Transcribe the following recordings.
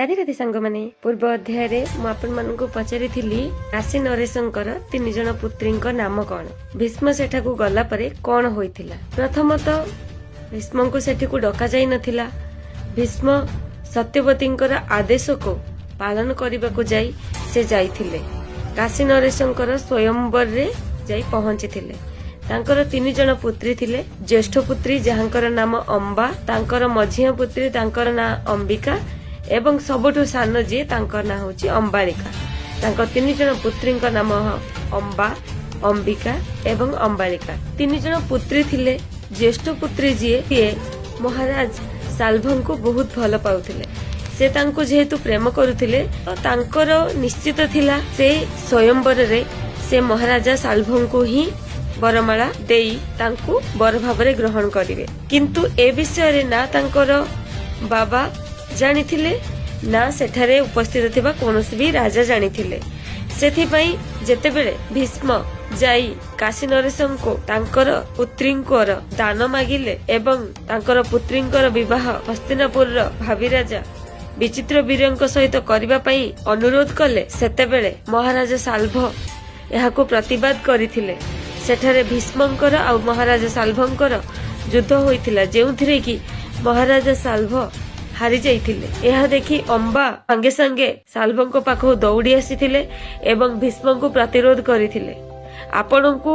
राधे राधे सांग माने पूर्व अध्याय रे मु आपन मन को पचारि थिली काशी नरेशंकर 3 जन पुत्रींक नाम कौन। भीष्म सेठाकू गला परे कौन होइथिला। प्रथमतः भीष्म को सेठी को डका जाई नथिला। भीष्म सत्यवतींकर आदेश को पालन करने को जाई से जाइथिले। काशी नरेशंकर स्वयंवर रे जाई पहुंचीथिले। तांकर 3 जन पुत्री थिले। ज्येष्ठ पुत्री जहांकर नाम अंबा, तांकर मझिया पुत्री तांकर नाम अंबिका एवं सबुठु सान जी तांकर नाम होची अंबालिका। तांकर 3 जन पुत्रींक नाम अंबा, अंबिका एवं अंबालिका। 3 जन पुत्री थिले। ज्येष्ठ पुत्री जी महाराज साल्भं को बहुत भल पाउथिले। से तांको जेहेतु प्रेम करुथिले तो तांकर निश्चित थिला से स्वयंवर रे से महाराजा साल्भं को ही बरमाला देई तांको बर भाबरे ग्रहण करिवे। किंतु ए विषय रे ना तांकर बाबा जानिथिले ना सेठारे उपस्थित थिबा कोनोसी भी राजा जानिथिले। सेथिपई जेतेबेले भीष्म जाई काशी नरेशं को तांकर पुत्रींकर दान मागिले एवं तांकर पुत्रींकर विवाह हस्तिनापुर भावी राजा विचित्र वीरंक सहित करबा पई अनुरोध कले। सेतेबेले महाराजा साल्भ एहाको प्रतिवाद करिथिले। सेठारे भीष्मंकर आ महाराजा साल्भंकर युद्ध होइथिला, जेउथिरे कि महाराजा साल्भ हारी जाइथिले। यह देखि अंबा संगे संगे साल्भं को पाखो दौड़ी आसीथिले एवं भीष्म को प्रतिरोध करिथिले। आपनकू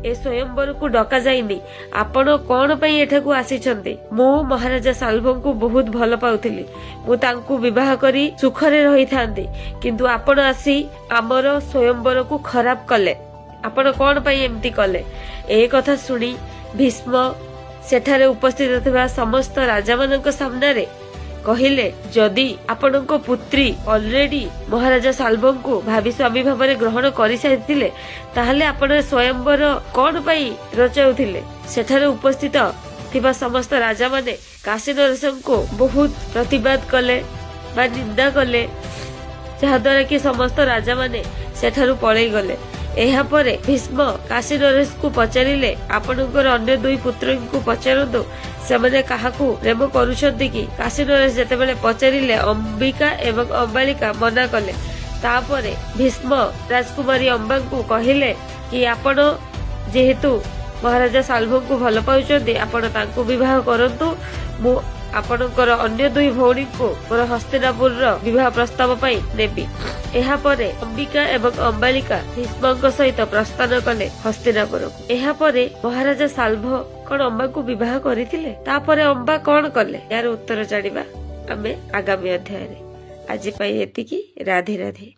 ए स्वयंवर को डका जाइनी, आपण कोन पई एठाकू आसीछन्ते। मु महाराजा साल्भं को बहुत भल पाउथिली। मु तांकू विवाह करी सुखरे रही थांती, किंतु आपण आसी हमर स्वयंवर को खराब कले। आपण कोन पई एम्ति कले। ए कथा सुनी भीष्म सेठारे उपस्थित थिबा समस्त राजा मानक सामने रे कहिले, जदि आपणको पुत्री ऑलरेडी महाराजा साल्भं को भावी स्वामी भावरे ग्रहण करि सारिथिले ताहले आपण स्वयंवर कोन पई रचाउथिले। सेठारे उपस्थित थिबा समस्त राजा माने काशी नरेशं को बहुत प्रतिवाद कले बा निंदा कले, जहा द्वारा कि समस्त राजा माने सेठारु पळै गले। एहा परे भीष्म काशी नरेश को पचारिले, आपणकर अन्य 2 पुत्र को पचारंतु सेमाने काहाकू प्रेम करूछन्ति कि। काशी नरेश जेतेबेले पचारिले अंबिका एवं अंबालिका मना कले। तापरे भीष्म राजकुमारी अंबा को कहिले कि आपण जेहेतु महाराजा साल्भं को भल पाउछन्ति आपण तांको विवाह करंतु। मु आपणकर अन्य 2 भौणी को मोर हस्तिनापुर विवाह प्रस्ताव पई नेबी। एहा परे अंबिका एवं अंबालिका भीष्मक सहित प्रस्थान कले हस्तिनापुर। एहा परे महाराजा साल्भ कोन अंबा को विवाह करिथिले, तापरे अंबा कोन कले, यार उत्तर जानिबा आमे आगामी अध्याय रे। आज पई एतिकी। राधे राधे।